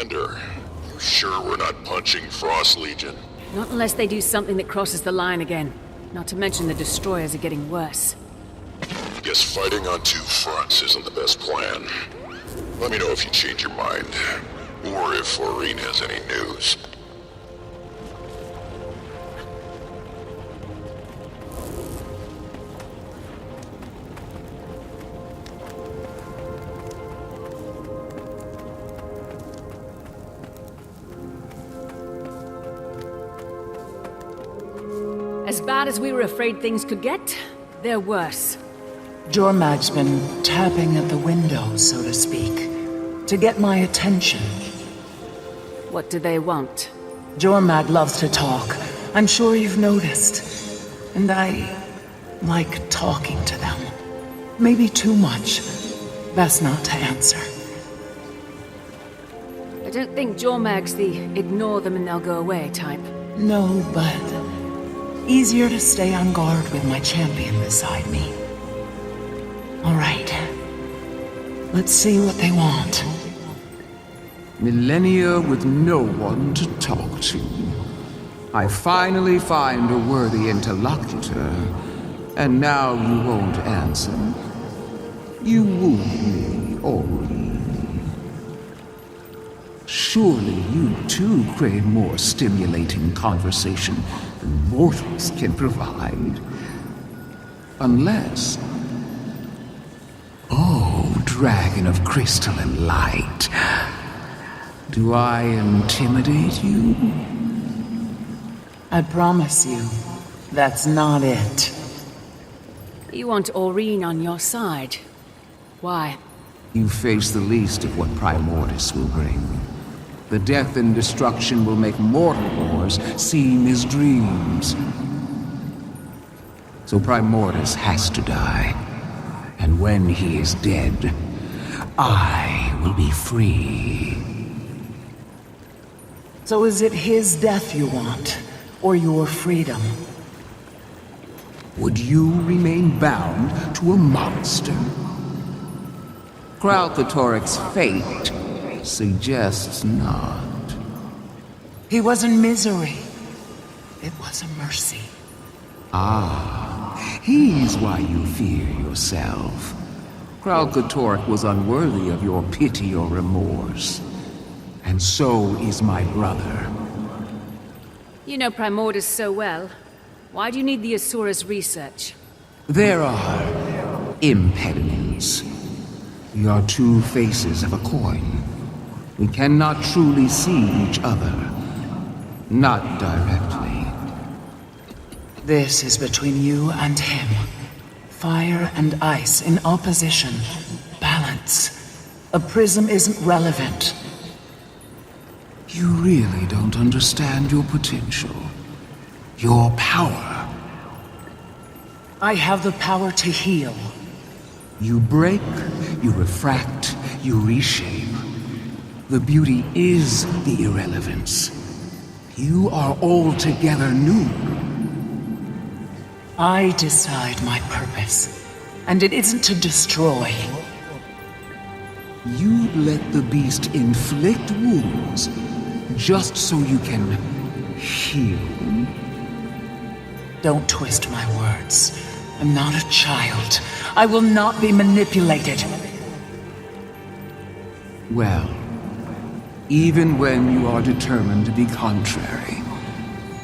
Commander, you sure we're not punching Frost Legion? Not unless they do something that crosses the line again. Not to mention the destroyers are getting worse. Guess fighting on two fronts isn't the best plan. Let me know if you change your mind, or if Aurene has any news. As bad as we were afraid things could get, they're worse. Jormag's been tapping at the window, so to speak, to get my attention. What do they want? Jormag loves to talk. I'm sure you've noticed. And I like talking to them. Maybe too much. Best not to answer. I don't think Jormag's the ignore them and they'll go away type. No, but easier to stay on guard with my champion beside me. All right. Let's see what they want. Millennia with no one to talk to. I finally find a worthy interlocutor, and now you won't answer. You wound me, Aurene. Surely you too crave more stimulating conversation than mortals can provide. Unless... Oh, dragon of crystalline light. Do I intimidate you? I promise you, that's not it. You want Aurene on your side. Why? You face the least of what Primordis will bring. The death and destruction will make mortal wars seem as dreams. So Primordis has to die. And when he is dead, I will be free. So is it his death you want, or your freedom? Would you remain bound to a monster? Kralkatorik's fate suggests not. He wasn't misery. It was a mercy. Ah, he's why you fear yourself. Kralkatorik was unworthy of your pity or remorse. And so is my brother. You know Primordus so well. Why do you need the Asura's research? There are impediments. We are two faces of a coin. We cannot truly see each other. Not directly. This is between you and him. Fire and ice in opposition. Balance. A prism isn't relevant. You really don't understand your potential. Your power. I have the power to heal. You break, you refract, you reshape. The beauty is the irrelevance. You are altogether new. I decide my purpose, and it isn't to destroy. You let the beast inflict wounds just so you can heal. Don't twist my words. I'm not a child. I will not be manipulated. Well, even when you are determined to be contrary,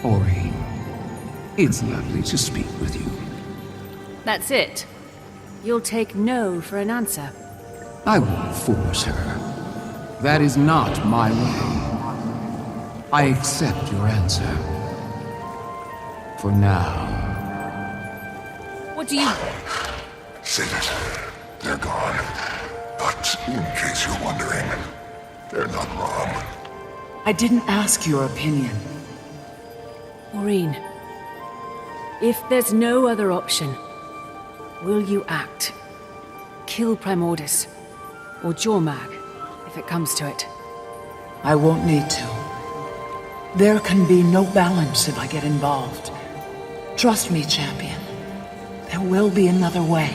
Aurene, it's lovely to speak with you. That's it. You'll take no for an answer. I won't force her. That is not my way. I accept your answer. For now. What do you... Save it. They're gone. But in case you're wondering, they're not wrong. I didn't ask your opinion. Aurene, if there's no other option, will you act? Kill Primordus, or Jormag, if it comes to it. I won't need to. There can be no balance if I get involved. Trust me, champion. There will be another way.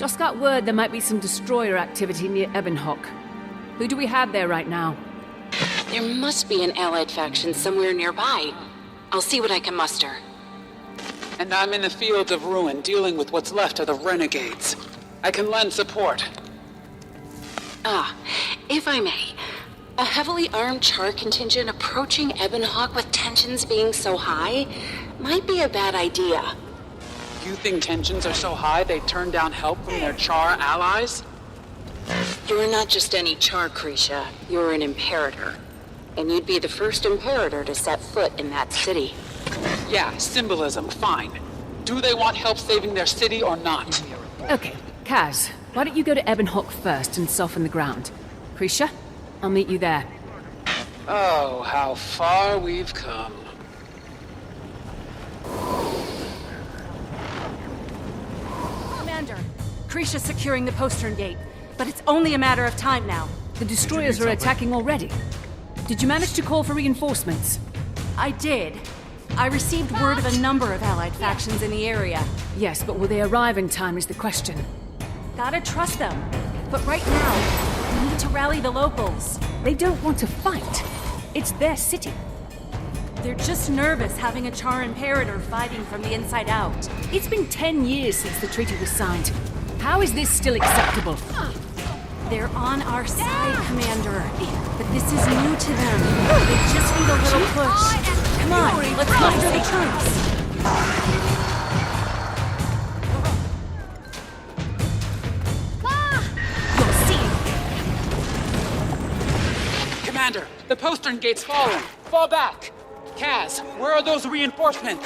Just got word there might be some destroyer activity near Ebonhawk. Who do we have there right now? There must be an allied faction somewhere nearby. I'll see what I can muster. And I'm in the fields of ruin dealing with what's left of the renegades. I can lend support. Ah, if I may. A heavily armed Char contingent approaching Ebonhawk with tensions being so high might be a bad idea. You think tensions are so high they turn down help from their Char allies? You're not just any Char, Krisha. You're an Imperator. And you'd be the first Imperator to set foot in that city. Yeah, symbolism, fine. Do they want help saving their city or not? Okay, Kaz, why don't you go to Ebonhawk first and soften the ground? Krisha, I'll meet you there. Oh, how far we've come. Commander, Krisha's securing the postern gate, but it's only a matter of time now. The destroyers are attacking already. Did you manage to call for reinforcements? I did. I received word of a number of allied factions in the area. Yes, but will they arrive in time is the question. Gotta trust them. But right now, we need to rally the locals. They don't want to fight. It's their city. They're just nervous having a Char Imperator fighting from the inside out. It's been 10 years since the treaty was signed. How is this still acceptable? They're on our side, Commander. But this is new to them. They just need a little push. Come on, let's muster the troops. You'll see. Commander, the postern gate's fallen. Fall back. Kaz, where are those reinforcements?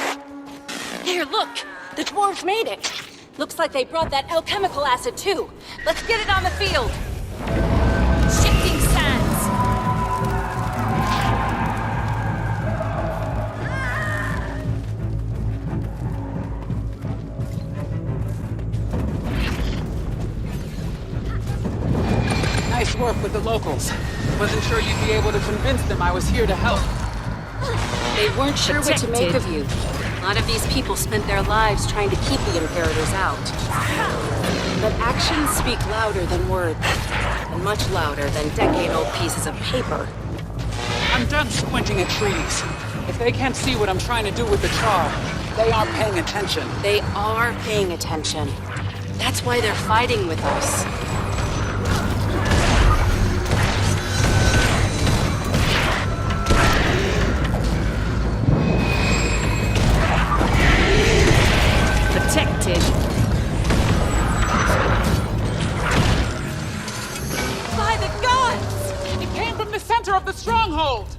Here, look! The dwarves made it! Looks like they brought that alchemical acid too. Let's get it on the field! Shifting sands! Nice work with the locals. Wasn't sure you'd be able to convince them I was here to help. They weren't sure what to make of you. A lot of these people spent their lives trying to keep the Imperators out. But actions speak louder than words, and much louder than decade-old pieces of paper. I'm done squinting at treaties. If they can't see what I'm trying to do with the Char, they aren't paying attention. They are paying attention. That's why they're fighting with us. Protected. By the gods! It came from the center of the stronghold!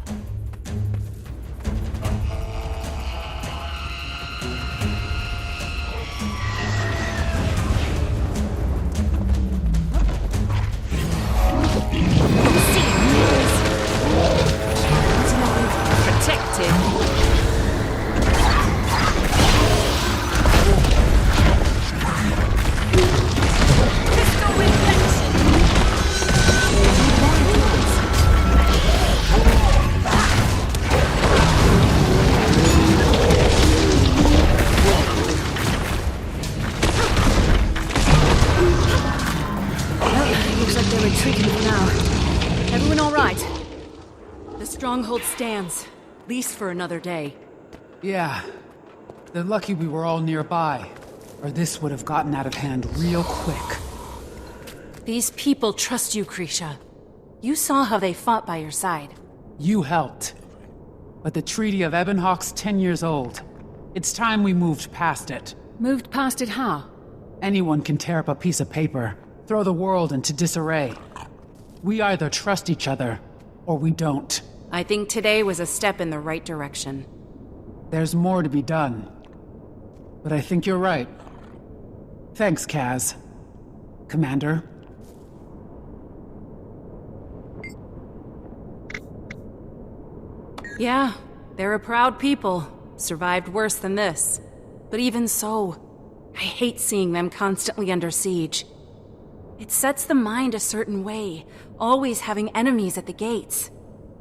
Protected. Looks like they're retreating for now. Everyone all right? The stronghold stands, at least for another day. Yeah. They're lucky we were all nearby, or this would have gotten out of hand real quick. These people trust you, Krisha. You saw how they fought by your side. You helped. But the Treaty of Ebonhawk's 10 years old. It's time we moved past it. Moved past it how? Anyone can tear up a piece of paper, throw the world into disarray. We either trust each other, or we don't. I think today was a step in the right direction. There's more to be done. But I think you're right. Thanks, Kaz. Commander. Yeah, they're a proud people. Survived worse than this. But even so, I hate seeing them constantly under siege. It sets the mind a certain way, always having enemies at the gates.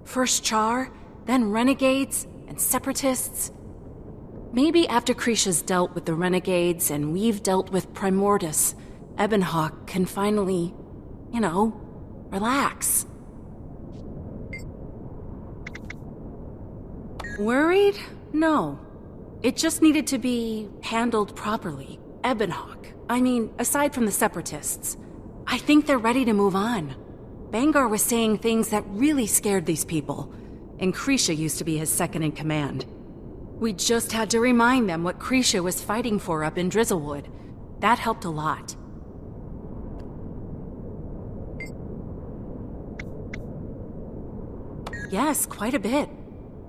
First Char, then renegades, and separatists. Maybe after Krisha's dealt with the renegades and we've dealt with Primordus, Ebonhawk can finally, relax. Worried? No. It just needed to be handled properly. Ebonhawk. Aside from the Separatists, I think they're ready to move on. Bangar was saying things that really scared these people, and Krisha used to be his second-in-command. We just had to remind them what Krisha was fighting for up in Drizzlewood. That helped a lot. Yes, quite a bit.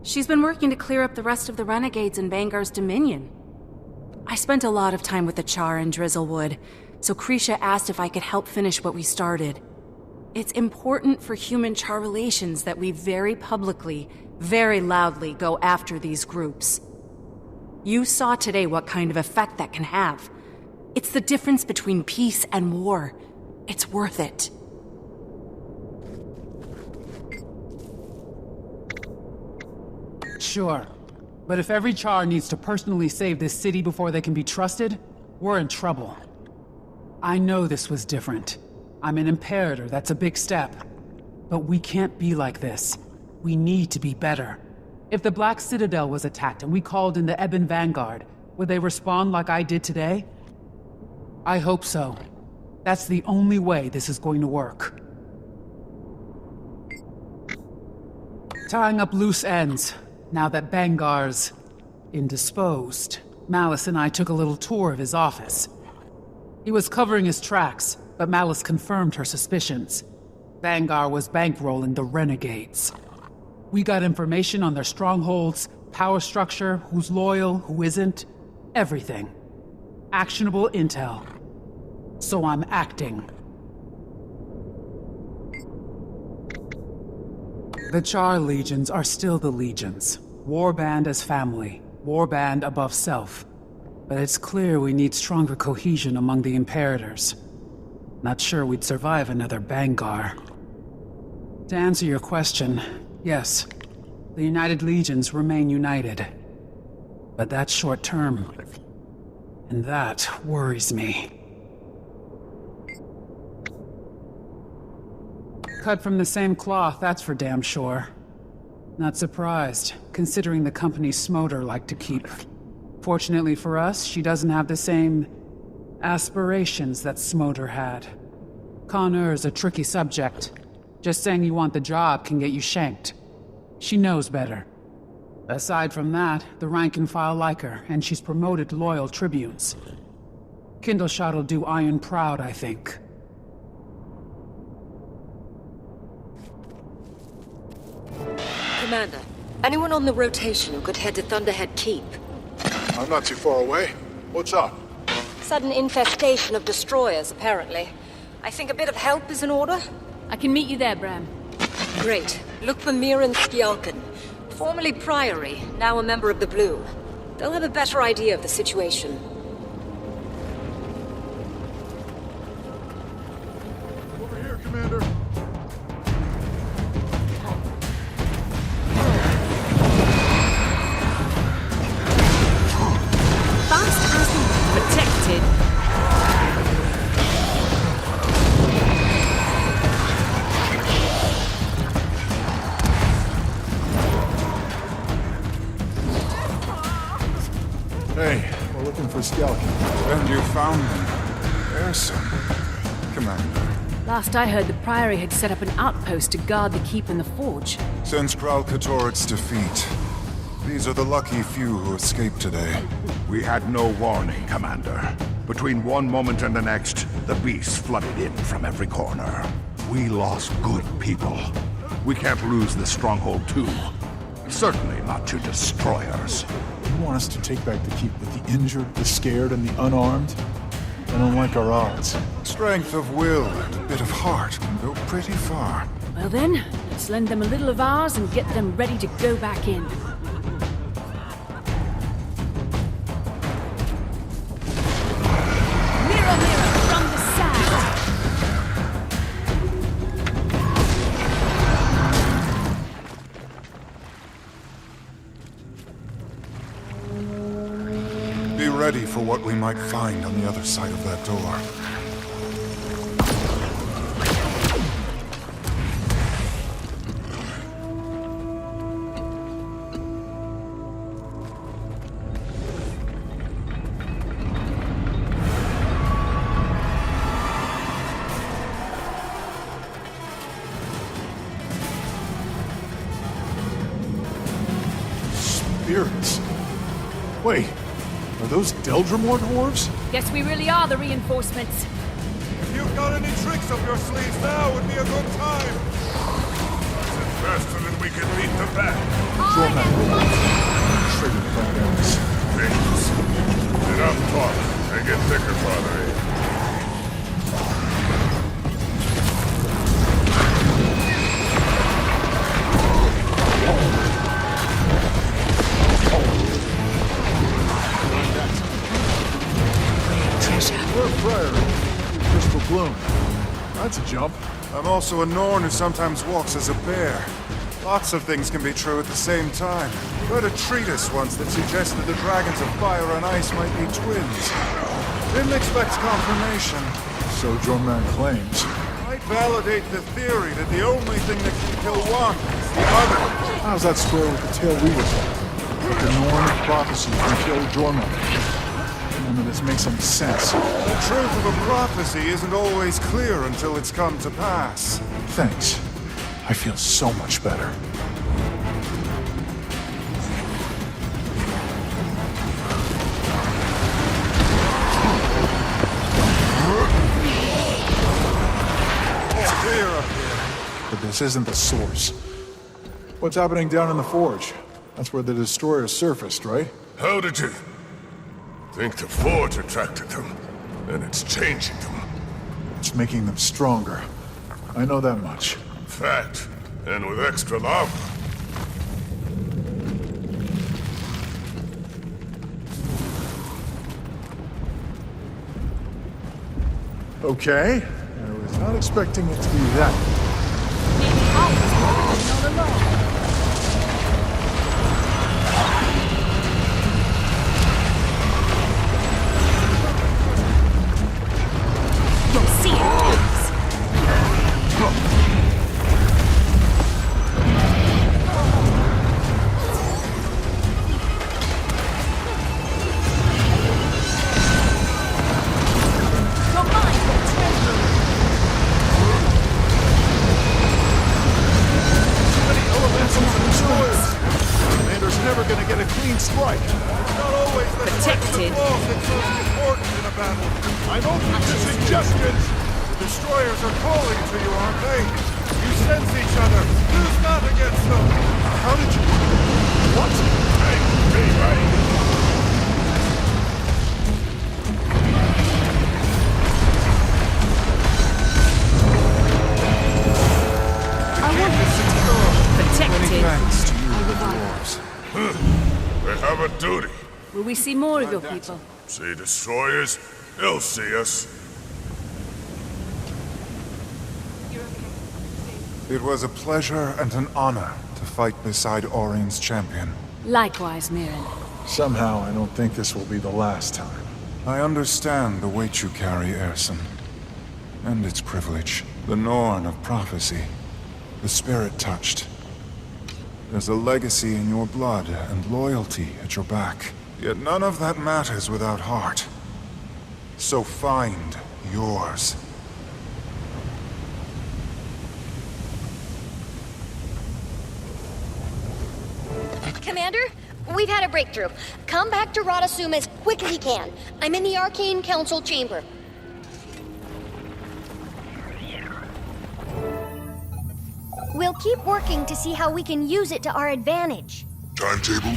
She's been working to clear up the rest of the renegades in Bangar's dominion. I spent a lot of time with the Char in Drizzlewood, so Krisha asked if I could help finish what we started. It's important for human-Char relations that we very publicly, very loudly go after these groups. You saw today what kind of effect that can have. It's the difference between peace and war. It's worth it. Sure. But if every Char needs to personally save this city before they can be trusted, we're in trouble. I know this was different. I'm an Imperator, that's a big step. But we can't be like this. We need to be better. If the Black Citadel was attacked and we called in the Ebon Vanguard, would they respond like I did today? I hope so. That's the only way this is going to work. Tying up loose ends. Now that Bangar's indisposed, Malice and I took a little tour of his office. He was covering his tracks, but Malice confirmed her suspicions. Bangar was bankrolling the renegades. We got information on their strongholds, power structure, who's loyal, who isn't, everything. Actionable intel. So I'm acting. The Char legions are still the legions. Warband as family. Warband above self. But it's clear we need stronger cohesion among the Imperators. Not sure we'd survive another Bangar. To answer your question, yes, the United Legions remain united. But that's short term. And that worries me. Cut from the same cloth, that's for damn sure. Not surprised, considering the company Smoder like to keep. Fortunately for us, she doesn't have the same aspirations that Smoder had. Connor's a tricky subject. Just saying you want the job can get you shanked. She knows better. Aside from that, the rank and file like her, and she's promoted loyal tribunes. Kindleshot'll do Iron proud, I think. Commander, anyone on the rotation who could head to Thunderhead Keep? I'm not too far away. What's up? Sudden infestation of destroyers, apparently. I think a bit of help is in order. I can meet you there, Bram. Great. Look for Miran Skjalken, formerly Priory, now a member of the Blue. They'll have a better idea of the situation. Over here, Commander. Protected. Hey, we're looking for Skjalken. And you found them. There's some. Commander. Last I heard, the Priory had set up an outpost to guard the keep and the forge. Since Kral Katorit's defeat, these are the lucky few who escaped today. We had no warning, Commander. Between one moment and the next, the beasts flooded in from every corner. We lost good people. We can't lose the stronghold too. Certainly not to destroyers. You want us to take back the keep with the injured, the scared, and the unarmed? I don't like our odds. Strength of will and a bit of heart can go pretty far. Well then, let's lend them a little of ours and get them ready to go back in. Mirror, mirror, from the side! Be ready for what we might find on the other side of that door. interference. Wait, are those Deldrimort dwarves? Guess we really are the reinforcements. If you've got any tricks up your sleeves, now would be a good time. Faster than we can beat the back. Jormac triggered Primaris. Things. Enough talk. They get thicker, Father. We're Priory. Crystal Bloom. That's a jump. I'm also a Norn who sometimes walks as a bear. Lots of things can be true at the same time. Read a treatise once that suggested the dragons of fire and ice might be twins. Didn't expect confirmation. So Jormac claims. Might validate the theory that the only thing that can kill one is the other. How's that square with the tale we were told? That the Norn of prophecy can kill Jormac. None of this makes any sense. The truth of a prophecy isn't always clear until it's come to pass. Thanks. I feel so much better. It's clear up here. But this isn't the source. What's happening down in the forge? That's where the destroyer surfaced, right? How did you think the forge attracted them? And it's changing them. It's making them stronger. I know that much. Fact. And with extra lava. Okay. I was not expecting it to be that. They have a duty. Will we see more of your people? See destroyers? They'll see us. It was a pleasure and an honor to fight beside Orien's champion. Likewise, Mirren. Somehow, I don't think this will be the last time. I understand the weight you carry, Erson. And its privilege. The Norn of prophecy. The spirit touched. There's a legacy in your blood and loyalty at your back. Yet none of that matters without heart. So find yours. Commander, we've had a breakthrough. Come back to Radasum as quick as you can. I'm in the Arcane Council chamber. We'll keep working to see how we can use it to our advantage. Timetable?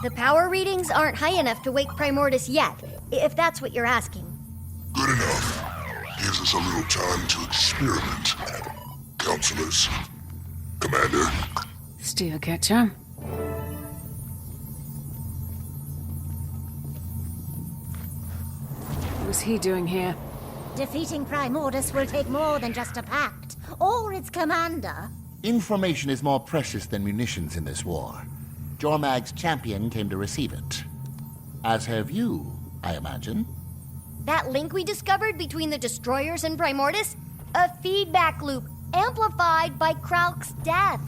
The power readings aren't high enough to wake Primordus yet, if that's what you're asking. Good enough. Gives us a little time to experiment. Counselors. Commander. Steelcatcher. What was he doing here? Defeating Primordus will take more than just a pact, or its commander. Information is more precious than munitions in this war. Jormag's champion came to receive it. As have you, I imagine. That link we discovered between the Destroyers and Primordus? A feedback loop, amplified by Kralk's death.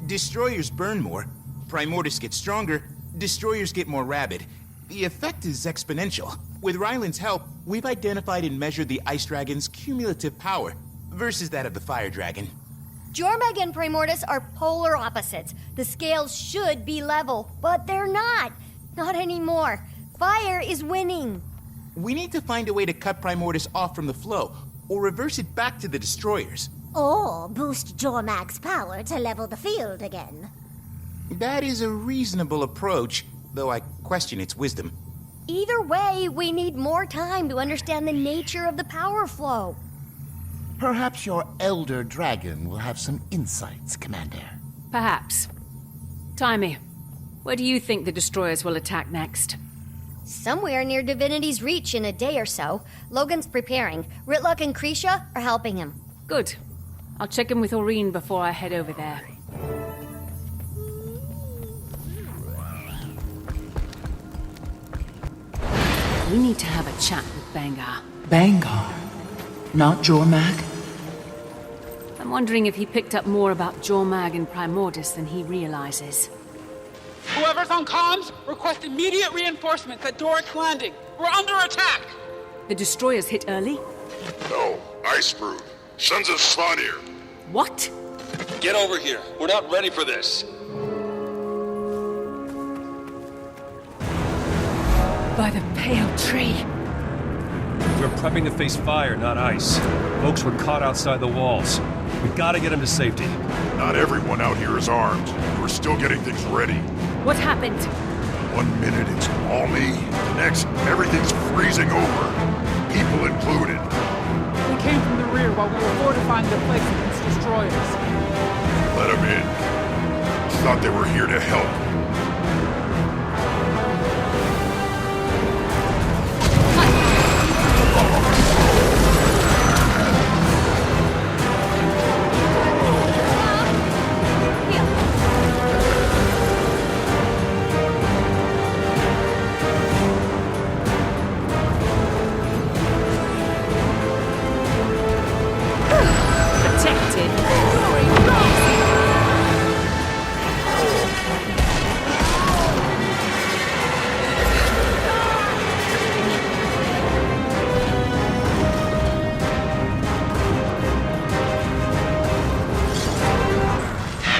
Destroyers burn more, Primordus gets stronger, Destroyers get more rabid. The effect is exponential. With Ryland's help, we've identified and measured the Ice Dragon's cumulative power versus that of the Fire Dragon. Jormag and Primordus are polar opposites. The scales should be level, but they're not. Not anymore. Fire is winning. We need to find a way to cut Primordus off from the flow, or reverse it back to the destroyers. Or boost Jormag's power to level the field again. That is a reasonable approach, though I question its wisdom. Either way, we need more time to understand the nature of the power flow. Perhaps your elder dragon will have some insights, Commander. Perhaps. Timmy, where do you think the destroyers will attack next? Somewhere near Divinity's Reach in a day or so. Logan's preparing. Ritlock and Krisha are helping him. Good. I'll check in with Aurene before I head over there. We need to have a chat with Bengar. Bengar? Not Jormag? I'm wondering if he picked up more about Jormag and Primordus than he realizes. Whoever's on comms, request immediate reinforcements at Doric's Landing. We're under attack! The destroyers hit early? No, Ice Brood. Sons of Svanir. What? Get over here. We're not ready for this. By the pale tree. We're prepping to face fire, not ice. Folks were caught outside the walls. We gotta get them to safety. Not everyone out here is armed. We're still getting things ready. What happened? 1 minute it's all me. The next, everything's freezing over. People included. They came from the rear while we were fortifying their place against destroyers. Let them in. Thought they were here to help.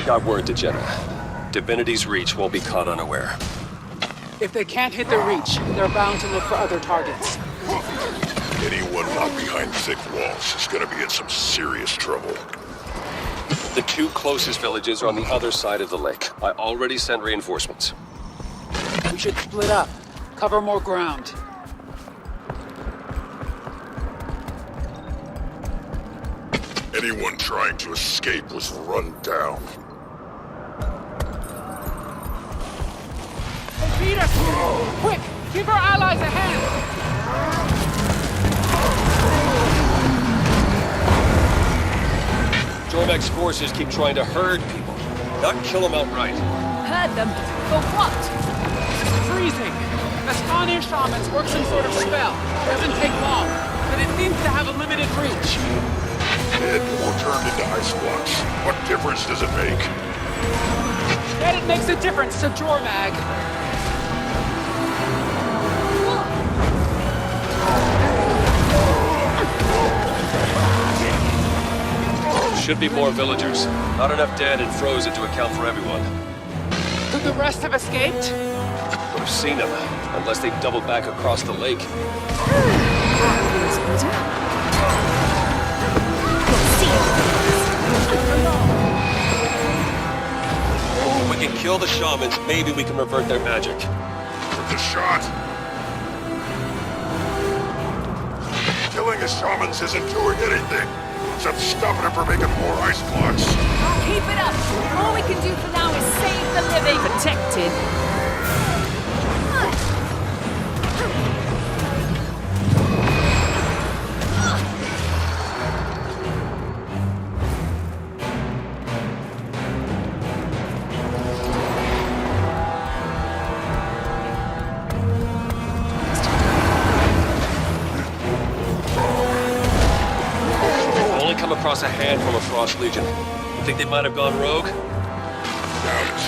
Got word to Jenna. Divinity's Reach won't be caught unaware. If they can't hit the Reach, they're bound to look for other targets. Anyone locked behind thick walls is gonna be in some serious trouble. The 2 closest villages are on the other side of the lake. I already sent reinforcements. We should split up. Cover more ground. Anyone trying to escape was run down. They beat us! Quick! Give our allies a hand! Jormag's forces keep trying to herd people, not kill them outright. Herd them? For what? It's freezing! The Svanir shamans work some sort of spell. It doesn't take long, but it seems to have a limited reach. Dead or turned into ice blocks. What difference does it make? And it makes a difference to Jormag. Should be more villagers. Not enough dead and frozen to account for everyone. Could the rest have escaped? Would have seen them, unless they doubled back across the lake. If we can kill the shamans, maybe we can revert their magic. With the shot. Killing the shamans isn't doing anything. Except stopping them from making more ice blocks. Keep it up! All we can do for now is save the living. Protected. Across a hand from a Frost Legion. You think they might have gone rogue? Doubt it.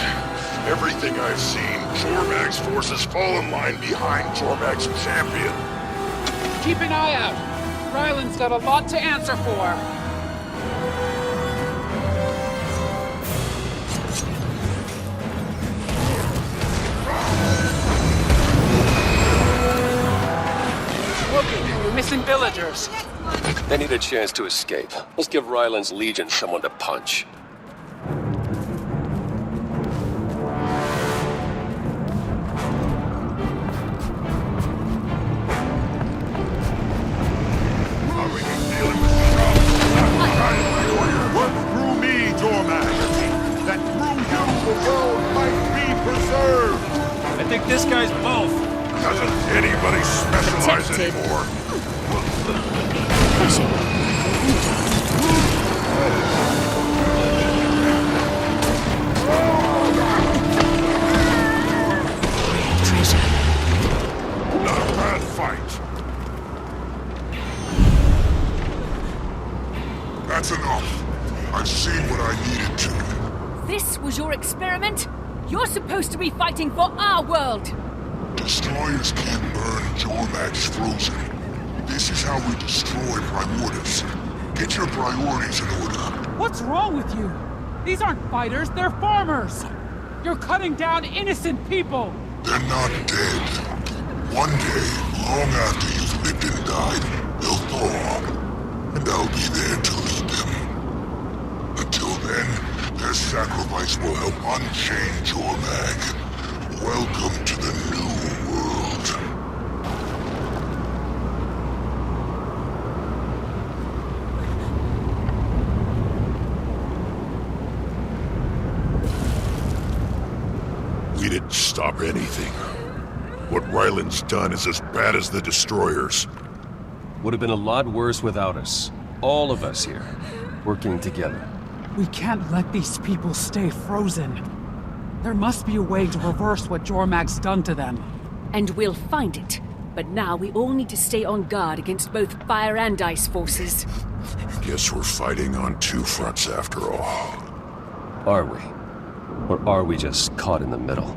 Everything I've seen, Jormag's forces fall in line behind Jormag's champion. Keep an eye out. Ryland's got a lot to answer for. missing villagers. They need a chance to escape. Let's give Ryland's Legion someone to punch. Work through me, Jormag. That through you the world might be preserved. I think this guy's both. Doesn't anybody specialize Protected. anymore? Not a bad fight. That's enough. I've seen what I needed to. This was your experiment? You're supposed to be fighting for our world! Destroyers can't burn Jormag's frozen. This is how we destroy Primordus. Get your priorities in order. What's wrong with you? These aren't fighters, they're farmers! You're cutting down innocent people! They're not dead. One day, long after you've lived and died, they'll thaw. And I'll be there to lead them. Until then, their sacrifice will help unchain Jormag. Welcome to the new world. We didn't stop anything. What Ryland's done is as bad as the Destroyers. Would have been a lot worse without us. All of us here, working together. We can't let these people stay frozen. There must be a way to reverse what Jormag's done to them. And we'll find it. But now we all need to stay on guard against both fire and ice forces. Guess we're fighting on two fronts after all. Are we? Or are we just caught in the middle?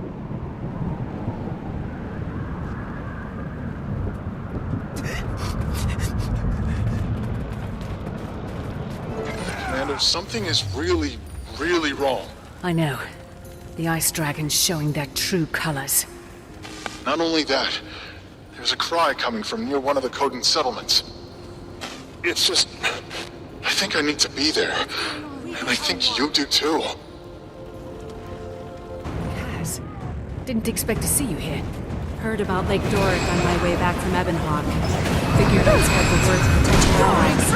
Commander, something is really, really wrong. I know. The ice dragons showing their true colors. Not only that, there's a cry coming from near one of the Kodan settlements. It's just... I think I need to be there. And I think you do too. Kaz, didn't expect to see you here. Heard about Lake Doric on my way back from Ebonhawk. Figured I'd spread the word to protect our lives.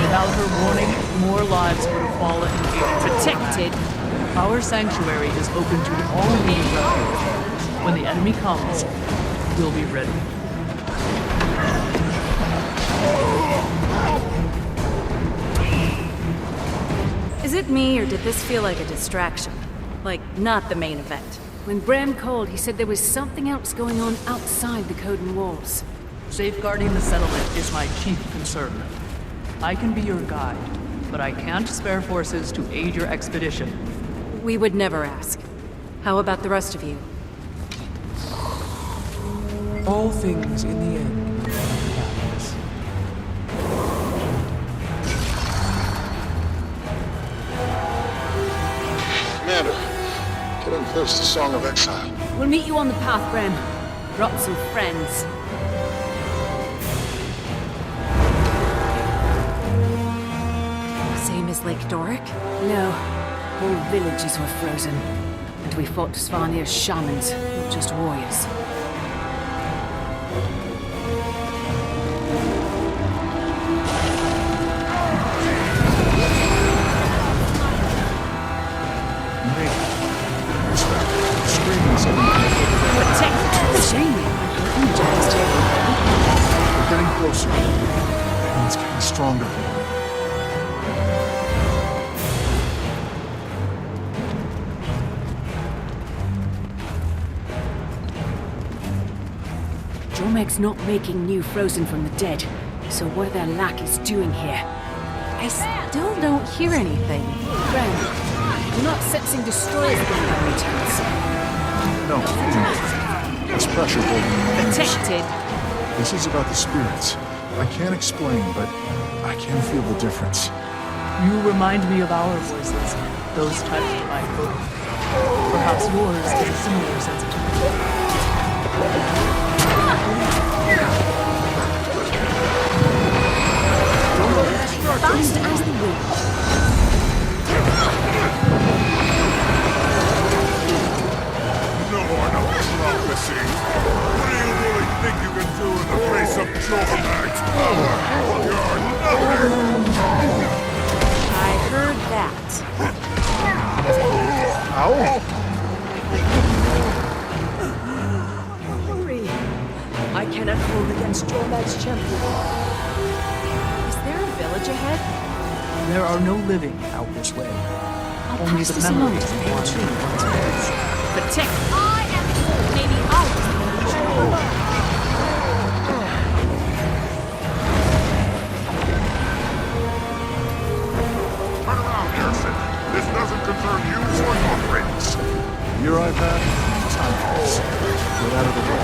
Without her warning, more lives would have fallen in the Protected. Our sanctuary is open to all needy refuge. When the enemy comes, we'll be ready. Is it me, or did this feel like a distraction? Like, not the main event? When Bram called, he said there was something else going on outside the Kodan walls. Safeguarding the settlement is my chief concern. I can be your guide, but I can't spare forces to aid your expedition. We would never ask. How about the rest of you? All things in the end happens. Commander, getting close to Song of Exile. We'll meet you on the path, Bram. Brought some friends. Same as Lake Doric? No. Whole villages were frozen. And we fought Svanir's shamans, not just warriors. We're getting closer. And it's getting stronger. Jormag's not making new Frozen from the dead. So what are their lackeys doing here? I still don't hear anything. Bram, you're not sensing destroyers again by any chance? No. It's pressure building in my ears. Protected. This is about the spirits. I can't explain, but I can feel the difference. You remind me of our voices, those touched by hope. Perhaps yours is a similar sensitivity. Jormag's power! You're nothing! I heard that. Ow! Guri, I cannot hold against Jormag's champion. Is there a village ahead? There are no living out this way. Only the memories of one who once was. Protect. Maybe I was the control. Turn around, Harrison. This doesn't concern you or your friends. Here I've had time for this. Get out of the way.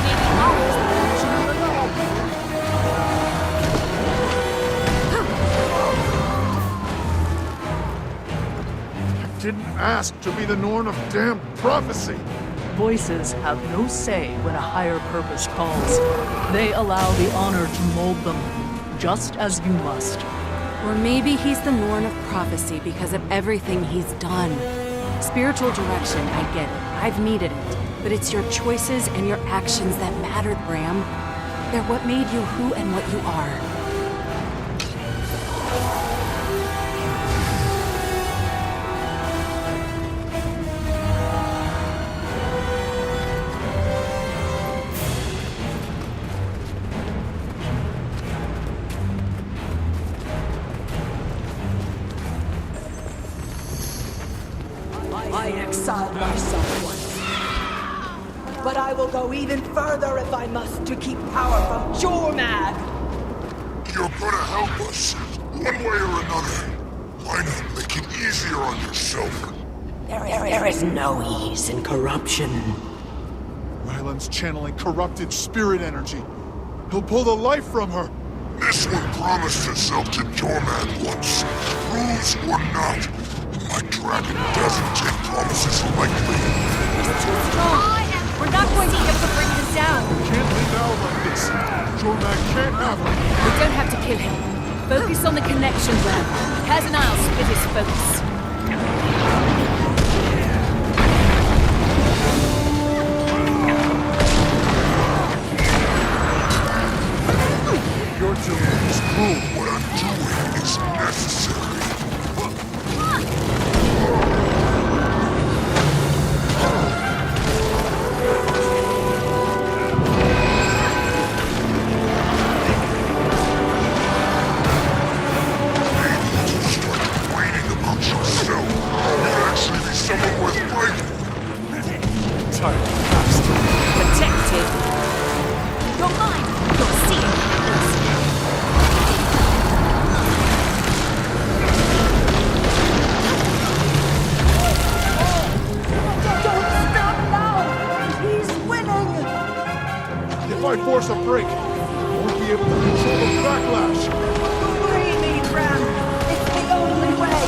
Maybe I was the version of the law. Didn't ask to be the Norn of damn prophecy. Voices have no say when a higher purpose calls. They allow the honor to mold them, just as you must. Or maybe he's the Norn of prophecy because of everything he's done. Spiritual direction, I get it. I've needed it. But it's your choices and your actions that mattered, Bram. They're what made you who and what you are. I exiled myself once. But I will go even further if I must to keep power from Jormag. You're gonna help us, one way or another. Why not make it easier on yourself? There is no ease in corruption. Ryland's channeling corrupted spirit energy. He'll pull the life from her. This one promised herself to Jormag once. Rules or not, my dragon doesn't take promises lightly. He's too strong. We're not going to be able to bring this down. Can't leave out like this. Jormag can't have her. We don't have to kill him. Focus on the connection, Bram. Kaz and I'll split his focus. You're doing is prove what I'm doing is necessary. If I force a break, I won't be able to control the backlash. Free me, Bram. It's the only way.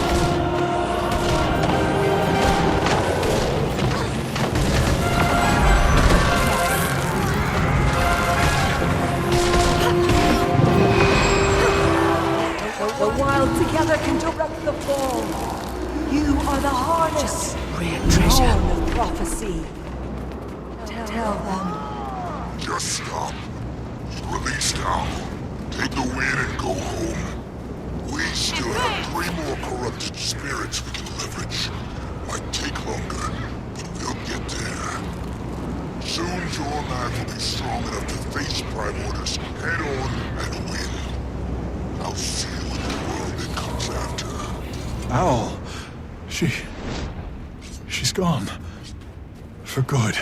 The wild together can direct the fall. You are the harness. Rare treasure. Dawn of prophecy. Tell them. Just stop. Release now. Take the win and go home. We still have 3 more corrupted spirits we can leverage. Might take longer, but we'll get there. Soon Jormag will be strong enough to face Prime Orders head on and win. I'll see you in the world that comes after. Owl. She's gone. For good.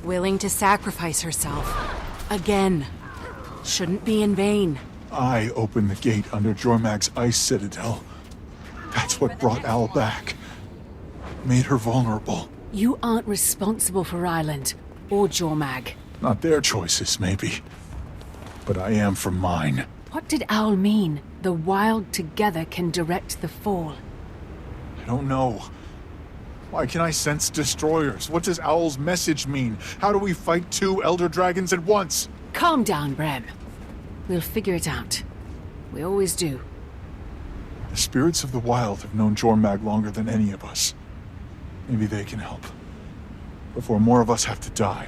Willing to sacrifice herself. Again. Shouldn't be in vain. I opened the gate under Jormag's ice citadel. That's what brought Owl back. Made her vulnerable. You aren't responsible for Ryland or Jormag. Not their choices, maybe. But I am for mine. What did Owl mean? The wild together can direct the fall. I don't know. Why can I sense destroyers? What does Owl's message mean? How do we fight 2 Elder Dragons at once? Calm down, Bram. We'll figure it out. We always do. The spirits of the wild have known Jormag longer than any of us. Maybe they can help. Before more of us have to die.